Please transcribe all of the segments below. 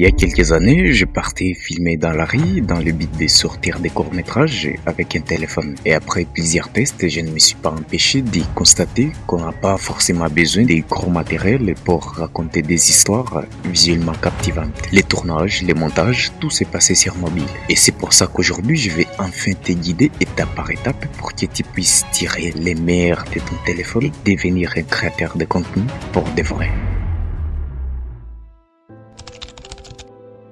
Il y a quelques années, je partais filmer dans la rue dans le but de sortir des courts-métrages avec un téléphone. Et après plusieurs tests, je ne me suis pas empêché de constater qu'on n'a pas forcément besoin de gros matériel pour raconter des histoires visuellement captivantes. Les tournages, les montages, tout s'est passé sur mobile. Et c'est pour ça qu'aujourd'hui, je vais enfin te guider étape par étape pour que tu puisses tirer les meilleurs de ton téléphone et devenir un créateur de contenu pour de vrai.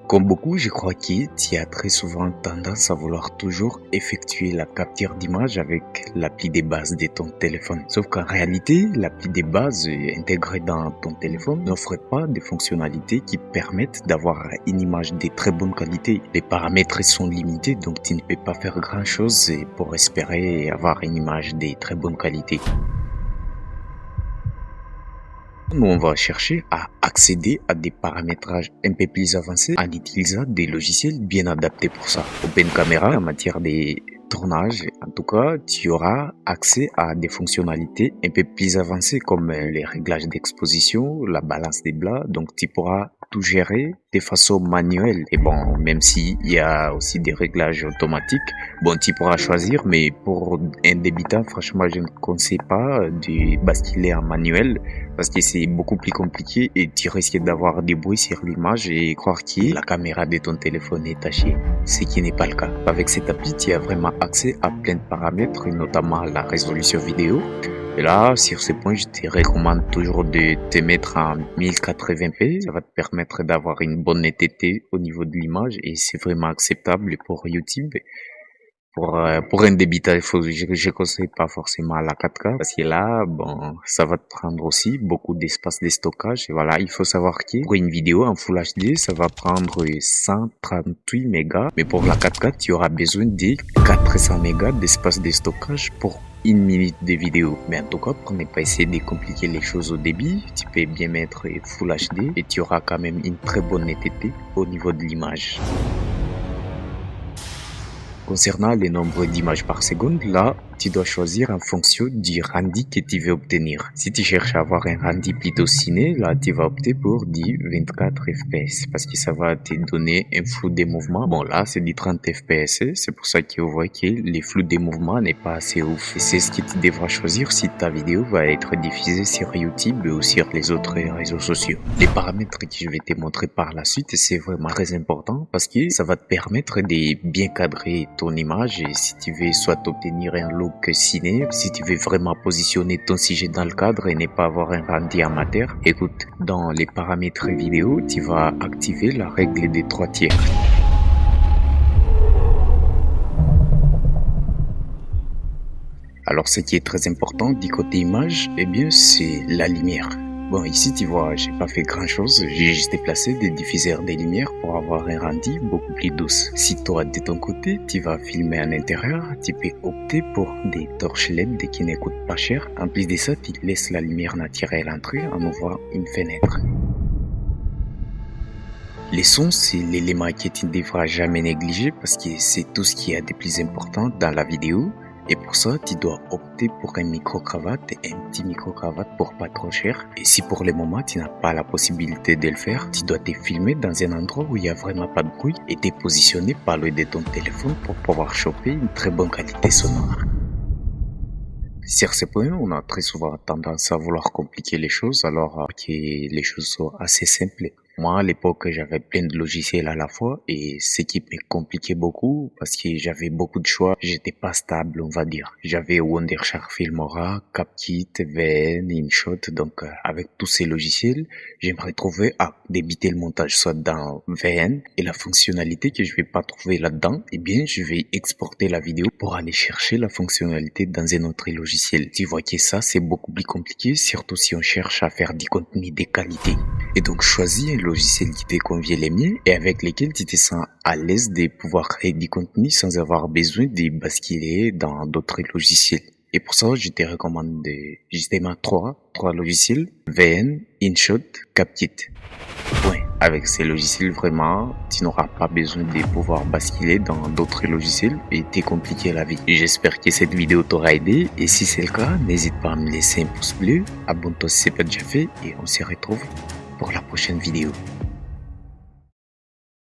Comme beaucoup, je crois que tu as très souvent tendance à vouloir toujours effectuer la capture d'image avec l'appli de base de ton téléphone. Sauf qu'en réalité, l'appli de base intégrée dans ton téléphone n'offre pas de fonctionnalités qui permettent d'avoir une image de très bonne qualité. Les paramètres sont limités, donc tu ne peux pas faire grand chose pour espérer avoir une image de très bonne qualité. Nous, on va chercher à accéder à des paramétrages un peu plus avancés en utilisant des logiciels bien adaptés pour ça. Open Camera, en matière de tournage, en tout cas, tu auras accès à des fonctionnalités un peu plus avancées comme les réglages d'exposition, la balance des blas, donc tu pourras tout gérer de façon manuelle. Et bon, même s'il y a aussi des réglages automatiques, bon, tu pourras choisir, mais pour un débutant, franchement, je ne conseille pas de basculer en manuel parce que c'est beaucoup plus compliqué et tu risques d'avoir des bruits sur l'image et croire que la caméra de ton téléphone est tachée, ce qui n'est pas le cas. Avec cette appli, tu as vraiment accès à plein de paramètres, notamment la résolution vidéo. Et là, sur ce point, je te recommande toujours de te mettre en 1080p. Ça va te permettre d'avoir une bonne netteté au niveau de l'image et c'est vraiment acceptable pour YouTube. Pour un débutant, je conseille pas forcément la 4K parce que là, bon, ça va te prendre aussi beaucoup d'espace de stockage. Et voilà, il faut savoir que pour une vidéo en Full HD, ça va prendre 138 mégas. Mais pour la 4K, tu auras besoin de 400 mégas d'espace de stockage pour une minute de vidéo. Mais en tout cas, pour ne pas essayer de compliquer les choses au débit, tu peux bien mettre Full HD et tu auras quand même une très bonne netteté au niveau de l'image. Concernant le nombre d'images par seconde, là, tu dois choisir en fonction du rendu que tu veux obtenir. Si tu cherches à avoir un rendu plutôt ciné, là, tu vas opter pour du 24 fps parce que ça va te donner un flou des mouvements. Bon, là, c'est du 30 fps, c'est pour ça que vous voyez que le flou des mouvements n'est pas assez ouf. Et c'est ce que tu devras choisir si ta vidéo va être diffusée sur YouTube ou sur les autres réseaux sociaux. Les paramètres que je vais te montrer par la suite, c'est vraiment très important parce que ça va te permettre de bien cadrer ton image et si tu veux soit obtenir un look ciné, si tu veux vraiment positionner ton sujet dans le cadre et ne pas avoir un rendu amateur, écoute, dans les paramètres vidéo, tu vas activer la règle des 3 tiers. Alors ce qui est très important du côté image, eh bien c'est la lumière. Bon, ici tu vois, j'ai pas fait grand chose, j'ai juste déplacé des diffuseurs de lumière pour avoir un rendu beaucoup plus douce. Si toi de ton côté tu vas filmer à l'intérieur, tu peux opter pour des torches LED qui ne coûtent pas cher. En plus de ça, tu laisses la lumière naturelle entrer en ouvrant une fenêtre. Les sons, c'est l'élément que tu ne devras jamais négliger parce que c'est tout ce qui est de plus important dans la vidéo. Et pour ça, tu dois opter pour un micro-cravate et un petit micro-cravate pour pas trop cher. Et si pour le moment, tu n'as pas la possibilité de le faire, tu dois te filmer dans un endroit où il n'y a vraiment pas de bruit et te positionner par le de ton téléphone pour pouvoir choper une très bonne qualité sonore. Sur ce point, on a très souvent tendance à vouloir compliquer les choses alors que les choses sont assez simples. Moi, à l'époque, j'avais plein de logiciels à la fois et ce qui me compliquait beaucoup parce que j'avais beaucoup de choix. J'étais pas stable, on va dire. J'avais Wondershare Filmora, CapKit, VN, InShot. Donc, avec tous ces logiciels, je me retrouvais à débuter le montage soit dans VN et la fonctionnalité que je vais pas trouver là-dedans, eh bien, je vais exporter la vidéo pour aller chercher la fonctionnalité dans un autre logiciel. Tu vois que ça, c'est beaucoup plus compliqué, surtout si on cherche à faire du contenu de qualité. Et donc, choisis un logiciel qui te convient le mieux et avec lequel tu te sens à l'aise de pouvoir créer du contenu sans avoir besoin de basculer dans d'autres logiciels. Et pour ça, je te recommande justement trois logiciels, VN, InShot, CapKit. Ouais, avec ces logiciels, vraiment, tu n'auras pas besoin de pouvoir basculer dans d'autres logiciels et te compliquer la vie. J'espère que cette vidéo t'aura aidé et si c'est le cas, n'hésite pas à me laisser un pouce bleu, abonne-toi si c'est pas déjà fait et on se retrouve pour la prochaine vidéo.